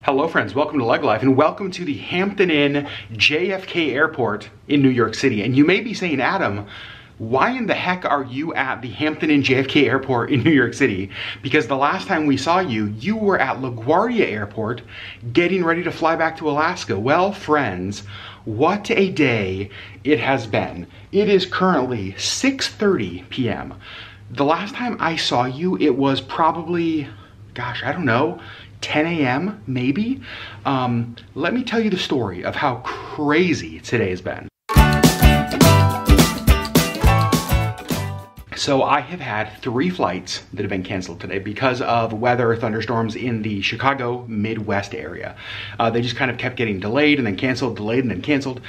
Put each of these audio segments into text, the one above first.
Hello friends, welcome to LeggLife and welcome to the Hampton Inn JFK Airport in New York City. And you may be saying, Adam, why in the heck are you at the Hampton Inn JFK Airport in New York City? Because the last time we saw you, you were at LaGuardia Airport getting ready to fly back to Alaska. Well, friends, what a day it has been. It is currently 6:30 p.m. The last time I saw you, it was probably, gosh, I don't know, 10 a.m. maybe. Let me tell you the story of how crazy today has been. So I have had 3 flights that have been canceled today because of weather, thunderstorms in the Chicago Midwest area. They just kind of kept getting delayed and then canceled, delayed and then canceled.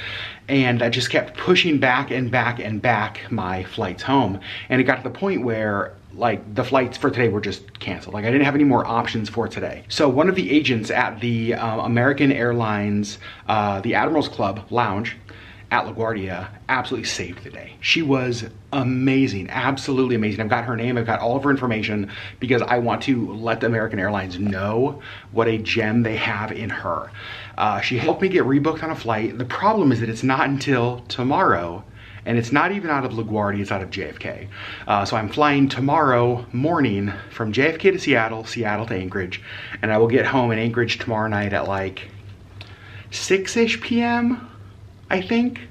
And I just kept pushing back and back and back my flights home. And it got to the point where like the flights for today were just canceled. Like I didn't have any more options for today. So one of the agents at the American Airlines, the Admirals Club Lounge at LaGuardia absolutely saved the day. She was amazing, absolutely amazing. I've got her name, I've got all of her information because I want to let the American Airlines know what a gem they have in her. She helped me get rebooked on a flight. The problem is that it's not until tomorrow, and it's not even out of LaGuardia, it's out of JFK. So I'm flying tomorrow morning from JFK to Seattle, Seattle to Anchorage, and I will get home in Anchorage tomorrow night at like 6-ish p.m., I think,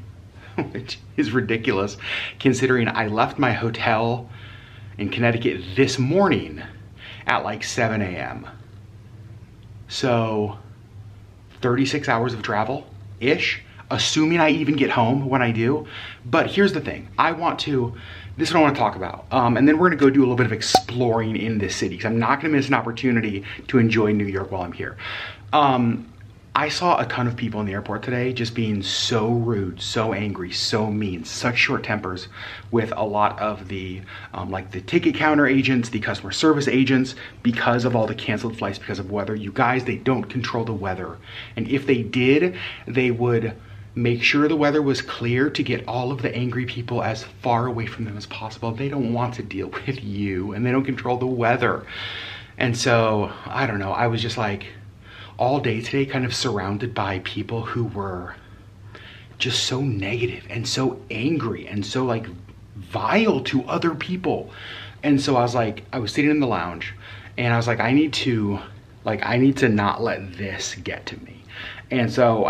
which is ridiculous considering I left my hotel in Connecticut this morning at like 7 a.m. So 36 hours of travel-ish, assuming I even get home when I do. But here's the thing, this is what I want to talk about. And then we're gonna go do a little bit of exploring in this city because I'm not gonna miss an opportunity to enjoy New York while I'm here. I saw a ton of people in the airport today just being so rude, so angry, so mean, such short tempers with a lot of the like the ticket counter agents, the customer service agents, because of all the canceled flights because of weather. You guys, they don't control the weather. And if they did, they would make sure the weather was clear to get all of the angry people as far away from them as possible. They don't want to deal with you and they don't control the weather. And so, I don't know, I was just like, all day today kind of surrounded by people who were just so negative and so angry and so like vile to other people. And so I was like, I was sitting in the lounge and I was like, I need to not let this get to me. And so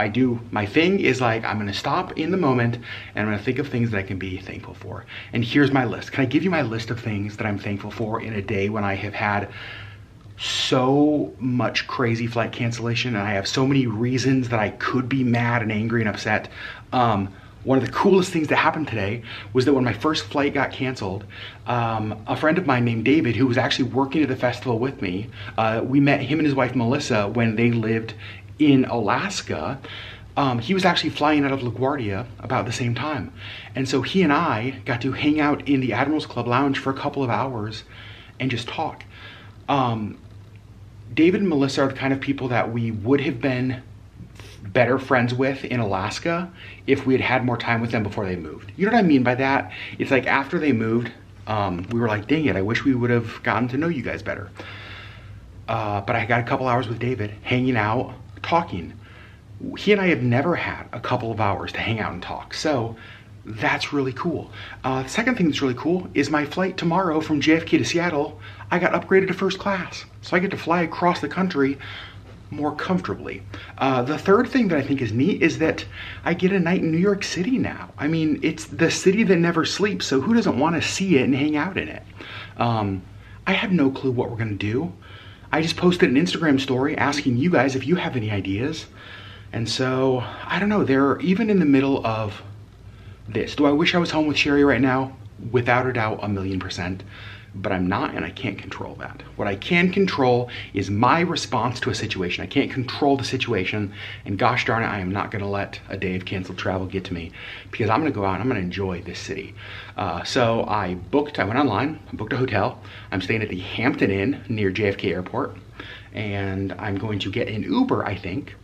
my thing is like, I'm gonna stop in the moment and I'm gonna think of things that I can be thankful for. And here's my list. Can I give you my list of things that I'm thankful for in a day when I have had so much crazy flight cancellation and I have so many reasons that I could be mad and angry and upset. One of the coolest things that happened today was that when my first flight got canceled, a friend of mine named David, who was actually working at the festival with me, we met him and his wife Melissa when they lived in Alaska. He was actually flying out of LaGuardia about the same time. And so he and I got to hang out in the Admirals Club Lounge for a couple of hours and just talk. David and Melissa are the kind of people that we would have been better friends with in Alaska if we had had more time with them before they moved. You know what I mean by that? It's like after they moved, we were like, dang it, I wish we would have gotten to know you guys better. But I got a couple hours with David, hanging out, talking. He and I have never had a couple of hours to hang out and talk. So that's really cool. The second thing that's really cool is my flight tomorrow from JFK to Seattle, I got upgraded to first class. So I get to fly across the country more comfortably. The third thing that I think is neat is that I get a night in New York City now. I mean, it's the city that never sleeps, so who doesn't want to see it and hang out in it? I have no clue what we're gonna do. I just posted an Instagram story asking you guys if you have any ideas. And so, I don't know, they're even in the middle of this. Do I wish I was home with Sherri right now? Without a doubt, 1,000,000%. But I'm not, and I can't control that. What I can control is my response to a situation. I can't control the situation, and gosh darn it, I am not gonna let a day of canceled travel get to me because I'm gonna go out and I'm gonna enjoy this city. So I went online, I booked a hotel. I'm staying at the Hampton Inn near JFK Airport, and I'm going to get an Uber, I think,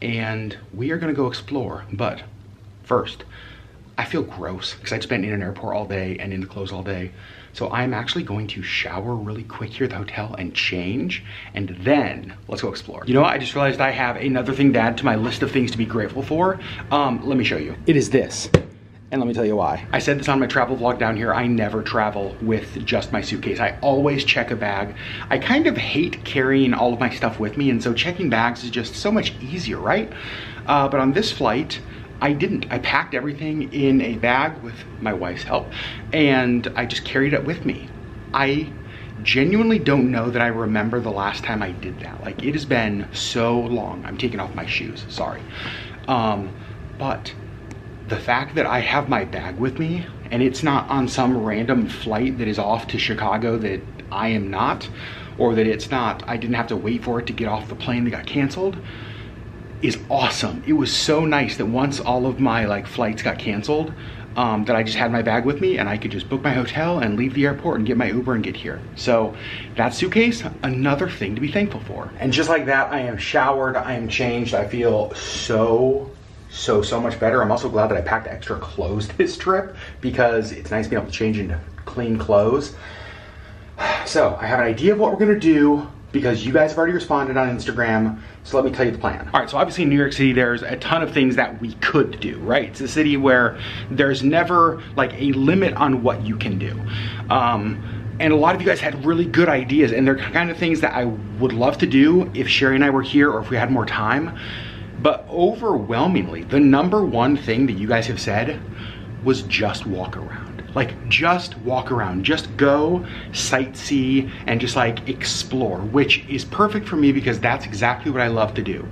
and we are gonna go explore. But first, I feel gross because I've been in an airport all day and in the clothes all day. So I'm actually going to shower really quick here at the hotel and change, and then let's go explore. You know what? I just realized I have another thing to add to my list of things to be grateful for. Let me show you. It is this. And let me tell you why. I said this on my travel vlog down here. I never travel with just my suitcase. I always check a bag. I kind of hate carrying all of my stuff with me, and so checking bags is just so much easier, right? But on this flight, I didn't. I packed everything in a bag with my wife's help, and I just carried it with me. I genuinely don't know that I remember the last time I did that. Like, it has been so long. I'm taking off my shoes, sorry. But the fact that I have my bag with me, and it's not on some random flight that is off to Chicago that I am not, or that it's not, I didn't have to wait for it to get off the plane that got canceled, is awesome. It was so nice that once all of my flights got canceled, that I just had my bag with me and I could just book my hotel and leave the airport and get my Uber and get here. So that suitcase, another thing to be thankful for. And just like that, I am showered, I am changed. I feel so much better. I'm also glad that I packed extra clothes this trip because it's nice being able to change into clean clothes. So I have an idea of what we're gonna do because you guys have already responded on Instagram. So let me tell you the plan. All right, so obviously in New York City, there's a ton of things that we could do, right? It's a city where there's never a limit on what you can do. And a lot of you guys had really good ideas, and they're kind of things that I would love to do if Sherri and I were here or if we had more time. But overwhelmingly, the number one thing that you guys have said was just walk around. Just walk around, just go sightsee and just explore, which is perfect for me because that's exactly what I love to do.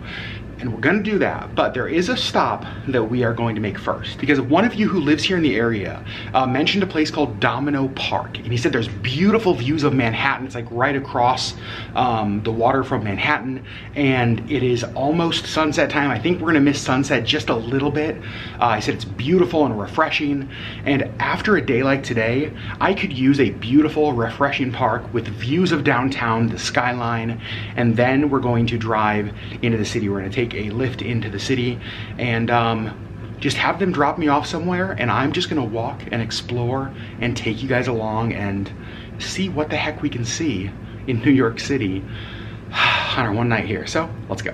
And we're gonna do that, but there is a stop that we are going to make first because one of you who lives here in the area mentioned a place called Domino Park, and he said there's beautiful views of Manhattan. It's right across the water from Manhattan, and it is almost sunset time. I think we're gonna miss sunset just a little bit. He said it's beautiful and refreshing, and after a day like today, I could use a beautiful, refreshing park with views of downtown, the skyline, and then we're going to drive into the city. We're gonna take a lift into the city and just have them drop me off somewhere, and I'm just gonna walk and explore and take you guys along and see what the heck we can see in New York City on our one night here. So let's go.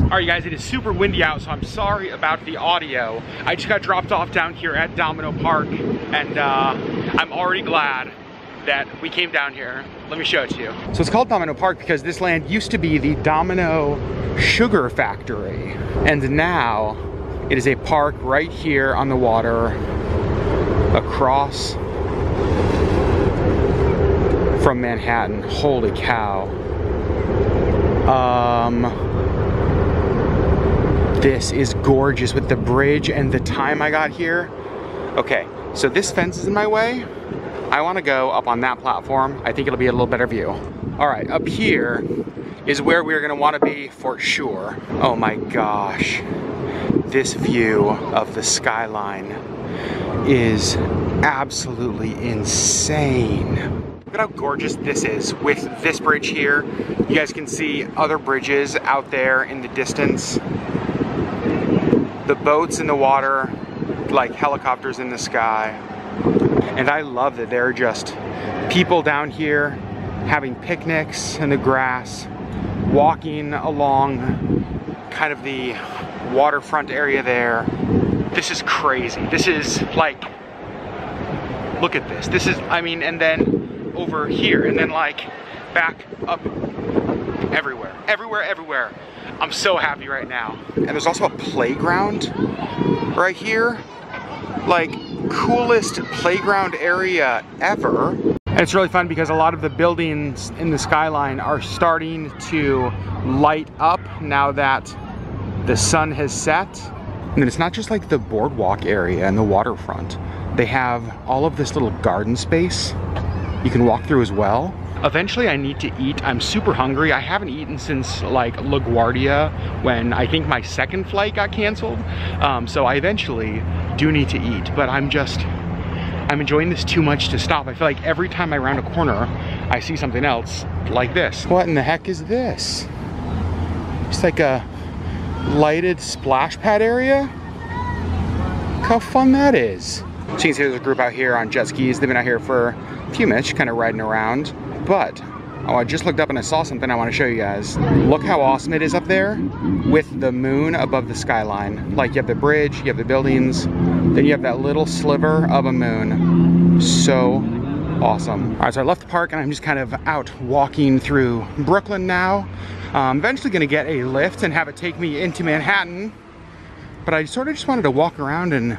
All right, guys, it is super windy out, so I'm sorry about the audio. I just got dropped off down here at Domino Park, and I'm already glad that we came down here. Let me show it to you. So it's called Domino Park because this land used to be the Domino Sugar Factory. And now it is a park right here on the water across from Manhattan. Holy cow. This is gorgeous with the bridge and the time I got here. Okay, so this fence is in my way. I want to go up on that platform. I think it'll be a little better view. All right, up here is where we're gonna want to be for sure. Oh my gosh, this view of the skyline is absolutely insane. Look at how gorgeous this is with this bridge here. You guys can see other bridges out there in the distance. The boats in the water, like helicopters in the sky. And I love that there are just people down here having picnics in the grass, walking along kind of the waterfront area there. This is crazy. This is look at this. This is, and then over here, and then back up everywhere. Everywhere. I'm so happy right now. And there's also a playground right here. Coolest playground area ever. And it's really fun because a lot of the buildings in the skyline are starting to light up now that the sun has set. And then it's not just the boardwalk area and the waterfront. They have all of this little garden space you can walk through as well. Eventually I need to eat. I'm super hungry. I haven't eaten since LaGuardia when I think my second flight got canceled. So I eventually do need to eat, but I'm enjoying this too much to stop. I feel like every time I round a corner, I see something else like this. What in the heck is this? It's like a lighted splash pad area. Look how fun that is. So you can see there's a group out here on jet skis. They've been out here for a few minutes, kind of riding around. But, oh, I just looked up and I saw something I want to show you guys. Look how awesome it is up there with the moon above the skyline. Like, you have the bridge, you have the buildings, then you have that little sliver of a moon. So awesome. All right, so I left the park and I'm just kind of out walking through Brooklyn now. I'm eventually gonna get a lift and have it take me into Manhattan, but I sort of just wanted to walk around and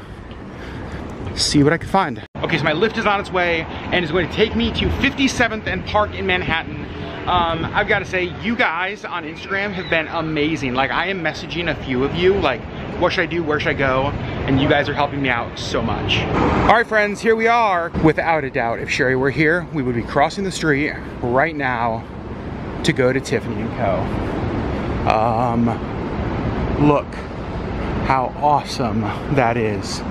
see what I could find. Okay, so my lift is on its way and is going to take me to 57th and Park in Manhattan. I've got to say, you guys on Instagram have been amazing. Like, I am messaging a few of you, like, what should I do, where should I go? And you guys are helping me out so much. All right, friends, here we are. Without a doubt, if Sherri were here, we would be crossing the street right now to go to Tiffany & Co. Look how awesome that is.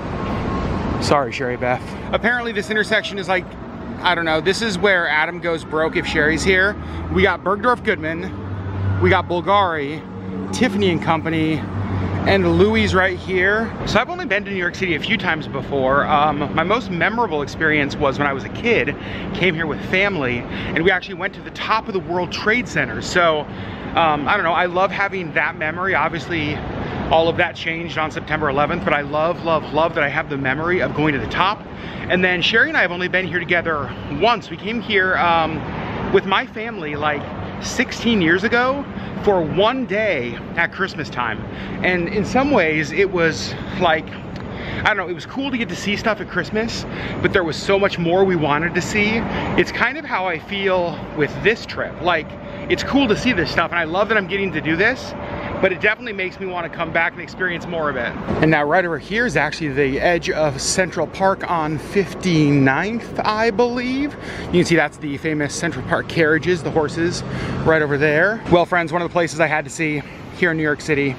Sorry, Sherri Beth. Apparently this intersection is like, I don't know, this is where Adam goes broke if Sherri's here. We got Bergdorf Goodman, we got Bulgari, Tiffany & Company, and Louis right here. So I've only been to New York City a few times before. My most memorable experience was when I was a kid, came here with family, and we actually went to the top of the World Trade Center. So, I don't know, I love having that memory. Obviously, all of that changed on September 11th, but I love, love, love that I have the memory of going to the top. And then Sherri and I have only been here together once. We came here with my family like 16 years ago for one day at Christmas time. And in some ways it was like, I don't know, it was cool to get to see stuff at Christmas, but there was so much more we wanted to see. It's kind of how I feel with this trip. Like, it's cool to see this stuff and I love that I'm getting to do this, but it definitely makes me want to come back and experience more of it. And now right over here is actually the edge of Central Park on 59th, I believe. You can see that's the famous Central Park carriages, the horses, right over there. Well, friends, one of the places I had to see here in New York City,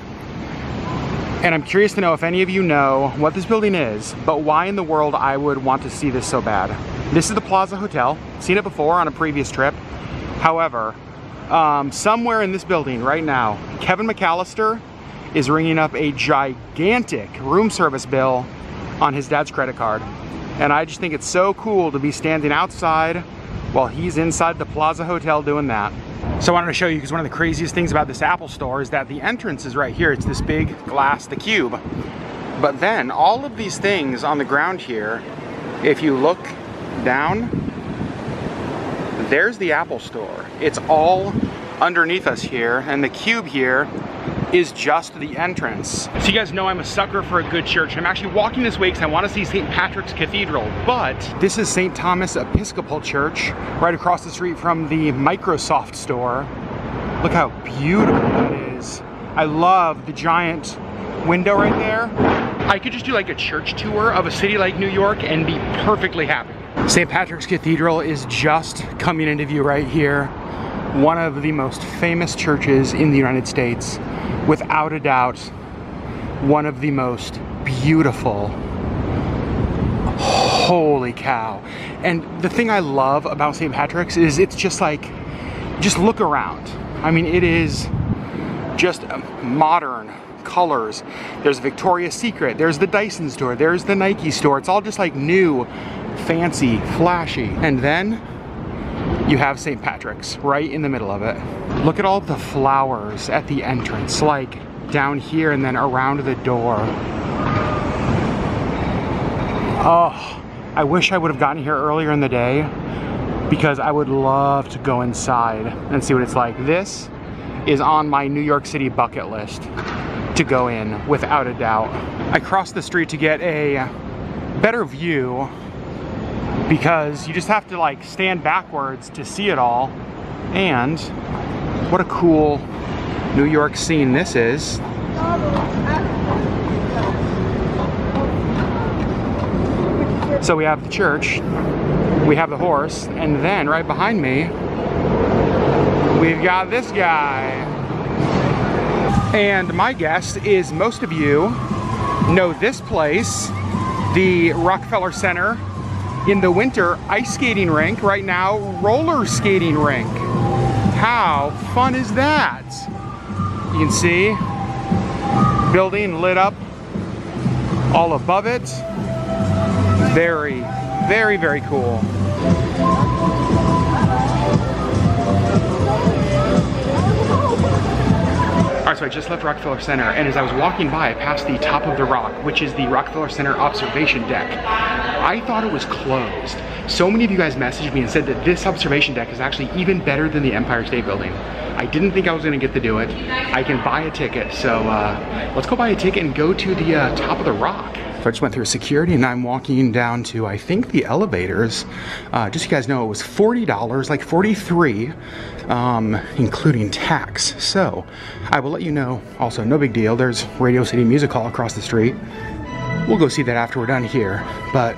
and I'm curious to know if any of you know what this building is, but why in the world I would want to see this so bad. This is the Plaza Hotel. Seen it before on a previous trip. However, somewhere in this building right now, Kevin McAllister is ringing up a gigantic room service bill on his dad's credit card. And I just think it's so cool to be standing outside while he's inside the Plaza Hotel doing that. So I wanted to show you, because one of the craziest things about this Apple store is that the entrance is right here. It's this big glass, the cube. But then all of these things on the ground here, if you look down, there's the Apple store. It's all underneath us here, and the cube here is just the entrance. So you guys know I'm a sucker for a good church. I'm actually walking this way because I want to see St. Patrick's Cathedral, but this is St. Thomas Episcopal Church, right across the street from the Microsoft store. Look how beautiful that is. I love the giant window right there. I could just do like a church tour of a city like New York and be perfectly happy. St. Patrick's Cathedral is just coming into view right here. One of the most famous churches in the United States. Without a doubt, one of the most beautiful. Holy cow. And the thing I love about St. Patrick's is it's just like, just look around. I mean, it is just modern colors. There's Victoria's Secret, there's the Dyson store, there's the Nike store. It's all just like new, fancy, flashy. And then you have St. Patrick's right in the middle of it. Look at all the flowers at the entrance, like down here and then around the door. Oh, I wish I would have gotten here earlier in the day, because I would love to go inside and see what it's like. This is on my New York City bucket list to go in, without a doubt. I crossed the street to get a better view, because you just have to like stand backwards to see it all. And what a cool New York scene this is. So we have the church, we have the horse, and then right behind me, we've got this guy. And my guess is most of you know this place, the Rockefeller Center. In the winter, ice skating rink. Right now, roller skating rink. How fun is that? You can see building lit up all above it. Very, very, very cool. Alright, so I just left Rockefeller Center, and as I was walking by, I passed the top of the rock, which is the Rockefeller Center observation deck. I thought it was closed. So many of you guys messaged me and said that this observation deck is actually even better than the Empire State Building. I didn't think I was gonna get to do it. I can buy a ticket, so let's go buy a ticket and go to the top of the rock. So I just went through security and I'm walking down to, I think, the elevators. Just so you guys know, it was $40, like $43, including tax. So I will let you know, also no big deal, there's Radio City Music Hall across the street. We'll go see that after we're done here, but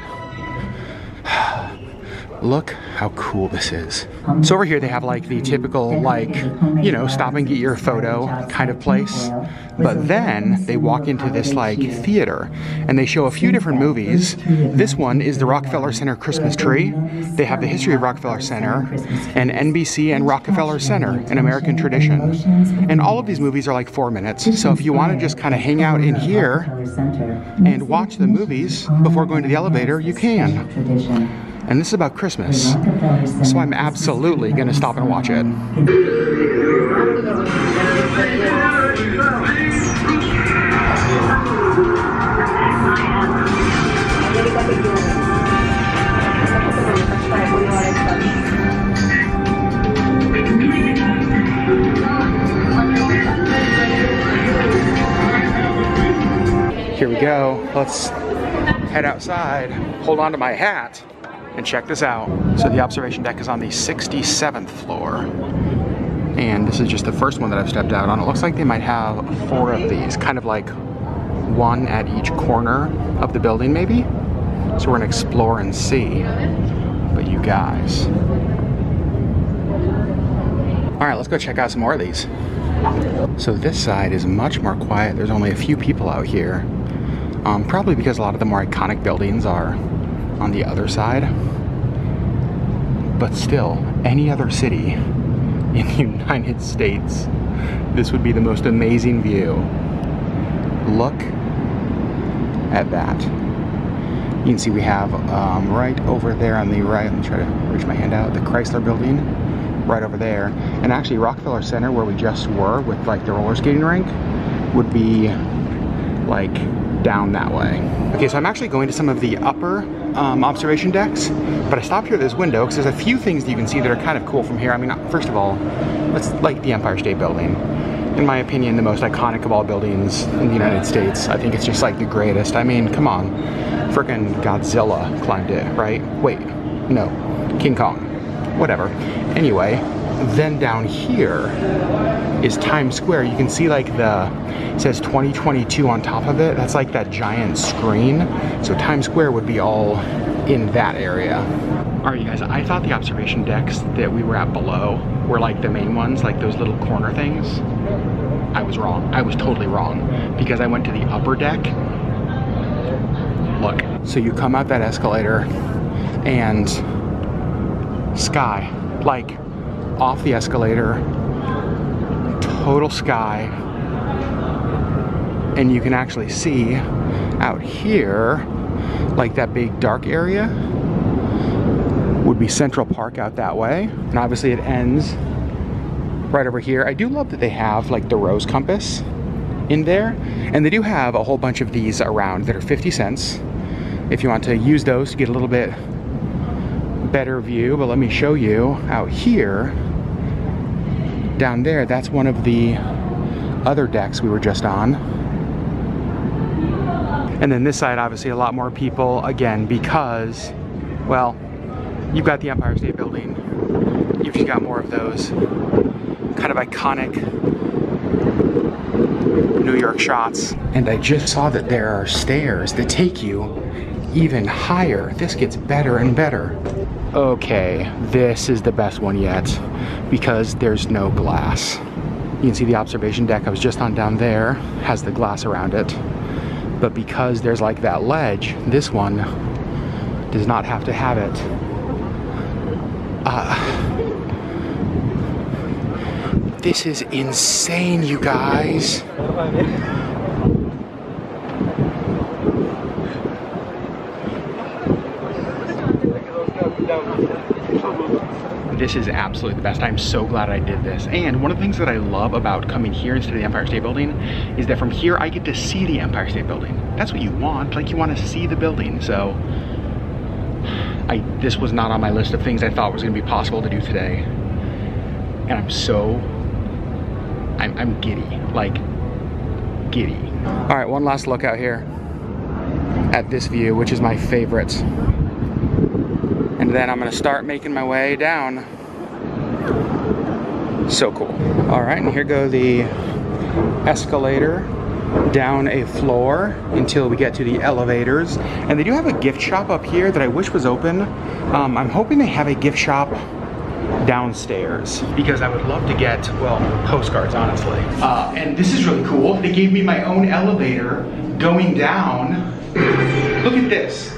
look how cool this is. So over here they have like the typical, like, you know, stop and get your photo kind of place. But then they walk into this like theater and they show a few different movies. This one is the Rockefeller Center Christmas Tree. They have the history of Rockefeller Center and NBC and Rockefeller Center, an American tradition. And all of these movies are like 4 minutes. So if you want to just kind of hang out in here and watch the movies before going to the elevator, you can. And this is about Christmas, so I'm absolutely gonna stop and watch it. Here we go. Let's head outside, hold on to my hat, and check this out. So the observation deck is on the 67th floor. And this is just the first one that I've stepped out on. It looks like they might have 4 of these, kind of like 1 at each corner of the building maybe. So we're gonna explore and see. But you guys. All right, let's go check out some more of these. So this side is much more quiet. There's only a few people out here. Probably because a lot of the more iconic buildings are on the other side. But still, any other city in the United States, this would be the most amazing view. Look at that. You can see we have right over there on the right, let me try to reach my hand out, the Chrysler building, right over there. And actually Rockefeller Center, where we just were with like the roller skating rink, would be like down that way. Okay, so I'm actually going to some of the upper observation decks, but I stopped here at this window because there's a few things that you can see that are kind of cool from here. I mean, first of all, it's like the Empire State Building. In my opinion, the most iconic of all buildings in the United States. I think it's just like the greatest. I mean, come on. Frickin' Godzilla climbed it, right? Wait, no, King Kong, whatever. Anyway, then down here is Times Square. You can see like it says 2022 on top of it. That's like that giant screen. So Times Square would be all in that area. All right, you guys, I thought the observation decks that we were at below were like the main ones, like those little corner things. I was wrong. I was totally wrong because I went to the upper deck. Look. So you come out that escalator and sky, like off the escalator, total sky, and you can actually see out here, like that big dark area would be Central Park out that way, and obviously it ends right over here. I do love that they have like the rose compass in there, and they do have a whole bunch of these around that are 50 cents if you want to use those to get a little bit better view. But let me show you out here, down there, that's one of the other decks we were just on. And then this side, obviously a lot more people, again, because, well, you've got the Empire State Building, you've just got more of those kind of iconic New York shots. And I just saw that there are stairs that take you even higher. This gets better and better. Okay, this is the best one yet because there's no glass. You can see the observation deck I was just on down there has the glass around it. But because there's like that ledge, this one does not have to have it. This is insane, you guys. This is absolutely the best. I'm so glad I did this. And one of the things that I love about coming here instead of the Empire State Building is that from here I get to see the Empire State Building. That's what you want. Like, you want to see the building. So this was not on my list of things I thought was going to be possible to do today. And I'm giddy, like giddy. All right, one last look out here at this view, which is my favorite. And then I'm gonna start making my way down. So cool. All right, and here go the escalator down a floor until we get to the elevators. And they do have a gift shop up here that I wish was open. I'm hoping they have a gift shop downstairs because I would love to get, well, postcards, honestly. And this is really cool. They gave me my own elevator going down. Look at this.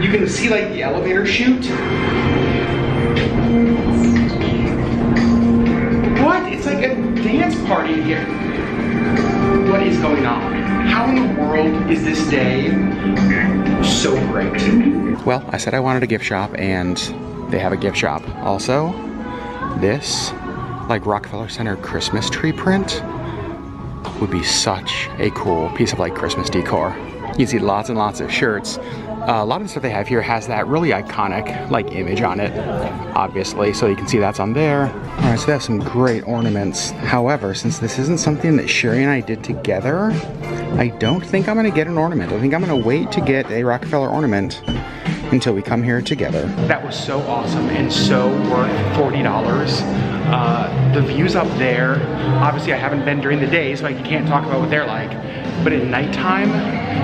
You can see like the elevator chute. What? It's like a dance party here. What is going on? How in the world is this day so great? Well, I said I wanted a gift shop and they have a gift shop. Also, this, like Rockefeller Center Christmas tree print would be such a cool piece of like Christmas decor. You can see lots and lots of shirts. A lot of the stuff they have here has that really iconic like image on it, obviously, so you can see that's on there. All right, so they have some great ornaments. However, since this isn't something that Sherri and I did together, I don't think I'm gonna get an ornament. I think I'm gonna wait to get a Rockefeller ornament until we come here together. That was so awesome and so worth $40. The views up there, obviously I haven't been during the day, so I can't talk about what they're like, but at nighttime,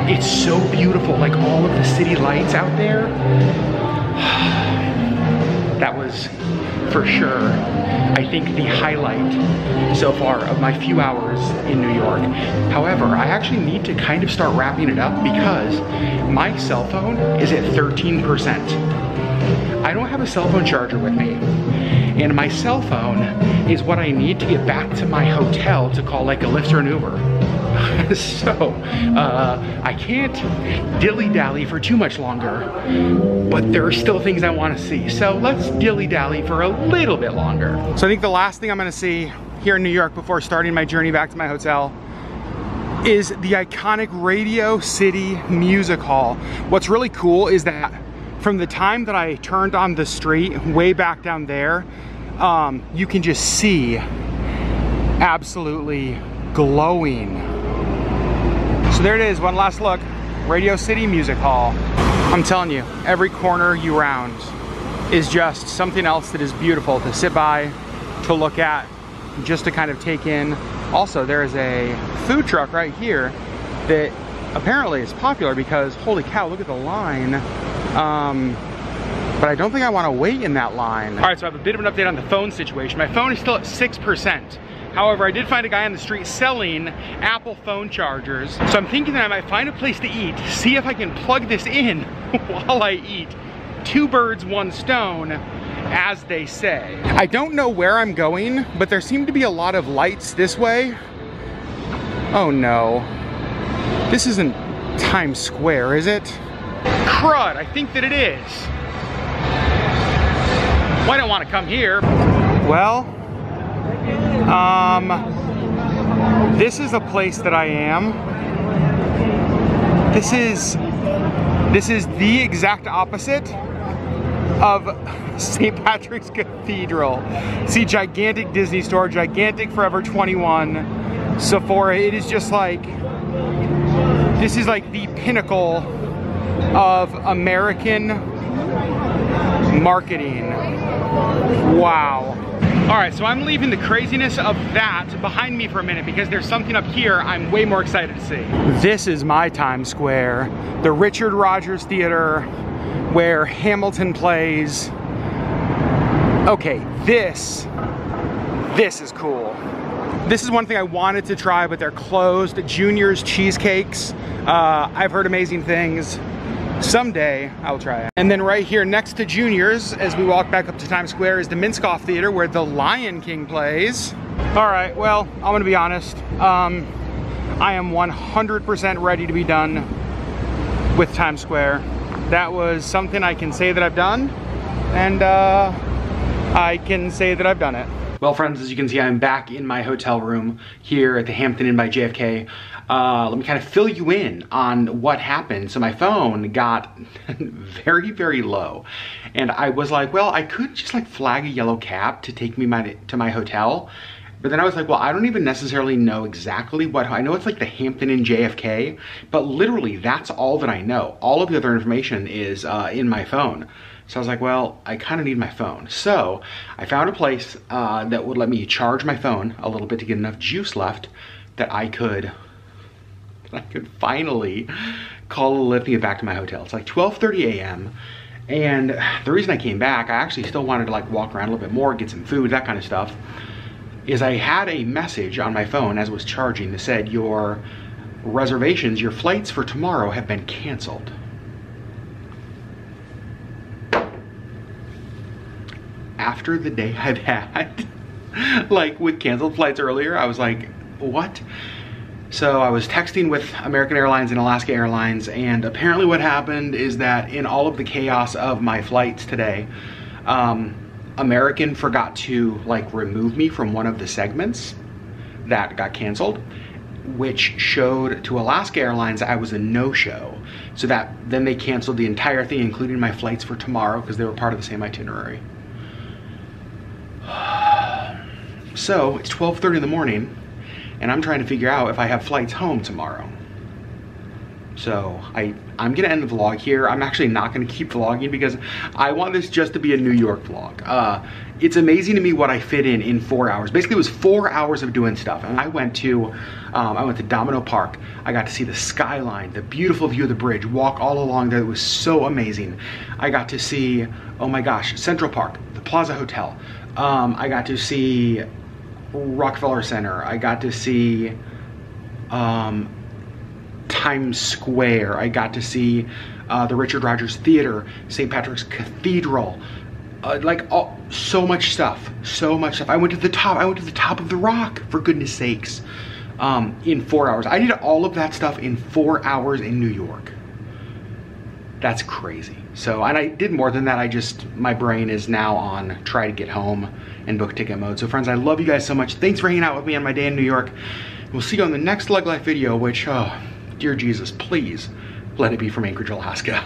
it's so beautiful, like all of the city lights out there. That was, for sure, I think the highlight so far of my few hours in New York. However, I actually need to kind of start wrapping it up because my cell phone is at 13%. I don't have a cell phone charger with me. And my cell phone is what I need to get back to my hotel to call like a Lyft or an Uber. So, I can't dilly-dally for too much longer, but there are still things I want to see. So let's dilly-dally for a little bit longer. So I think the last thing I'm going to see here in New York before starting my journey back to my hotel is the iconic Radio City Music Hall. What's really cool is that from the time that I turned on the street way back down there, you can just see absolutely glowing. So there it is, one last look. Radio City Music Hall. I'm telling you, every corner you round is just something else that is beautiful to sit by, to look at, just to kind of take in. Also, there is a food truck right here that apparently is popular because, holy cow, look at the line. But I don't think I want to wait in that line. All right, so I have a bit of an update on the phone situation. My phone is still at 6%. However, I did find a guy on the street selling Apple phone chargers. So I'm thinking that I might find a place to eat, see if I can plug this in while I eat. Two birds, one stone, as they say. I don't know where I'm going, but there seem to be a lot of lights this way. Oh no. This isn't Times Square, is it? Crud, I think that it is. Well, I don't want to come here. Well, this is a place that I am. This is the exact opposite of St. Patrick's Cathedral. See, gigantic Disney store, gigantic Forever 21, Sephora. It is just like, this is like the pinnacle of American marketing. Wow. All right, so I'm leaving the craziness of that behind me for a minute because there's something up here I'm way more excited to see. This is my Times Square, the Richard Rogers Theater where Hamilton plays. Okay, this is cool. This is one thing I wanted to try, but they're closed. Junior's Cheesecakes. I've heard amazing things. Someday I'll try it. And then right here next to Junior's, as we walk back up to Times Square, is the Minskoff Theater where The Lion King plays. All right, well, I'm gonna be honest. I am 100% ready to be done with Times Square. That was something I can say that I've done, and I can say that I've done it. Well, friends, as you can see, I'm back in my hotel room here at the Hampton Inn by JFK. Let me kind of fill you in on what happened. So my phone got very, very low. And I was like, well, I could just like flag a yellow cab to take me to my hotel. But then I was like, well, I don't even necessarily know exactly what, I know it's like the Hampton Inn JFK, but literally that's all that I know. All of the other information is in my phone. So I was like, well, I kind of need my phone. So I found a place that would let me charge my phone a little bit to get enough juice left that I could finally call a Lyft and get back to my hotel. It's like 12:30 a.m. And the reason I came back, I actually still wanted to like walk around a little bit more, get some food, that kind of stuff, is I had a message on my phone as I was charging that said, your reservations, your flights for tomorrow have been canceled. After the day I've had, like with canceled flights earlier, I was like, what? So I was texting with American Airlines and Alaska Airlines, and apparently what happened is that in all of the chaos of my flights today, American forgot to like remove me from one of the segments that got canceled, which showed to Alaska Airlines I was a no-show. So that then they canceled the entire thing, including my flights for tomorrow, because they were part of the same itinerary. So it's 12:30 in the morning, and I'm trying to figure out if I have flights home tomorrow. So I'm gonna end the vlog here. I'm actually not gonna keep vlogging because I want this just to be a New York vlog. It's amazing to me what I fit in 4 hours. Basically, it was 4 hours of doing stuff. And I went to Domino Park. I got to see the skyline, the beautiful view of the bridge, walk all along there. It was so amazing. I got to see, oh my gosh, Central Park, the Plaza Hotel. I got to see Rockefeller Center. I got to see Times Square. I got to see the Richard Rogers Theater, St. Patrick's Cathedral, so much stuff, so much stuff. I went to the top of the rock, for goodness sakes, in 4 hours. I did all of that stuff in 4 hours in New York. That's crazy. So, and I did more than that. My brain is now on try to get home and book ticket mode. So friends, I love you guys so much. Thanks for hanging out with me on my day in New York. We'll see you on the next LeggLife video, which, oh, dear Jesus, please let it be from Anchorage, Alaska.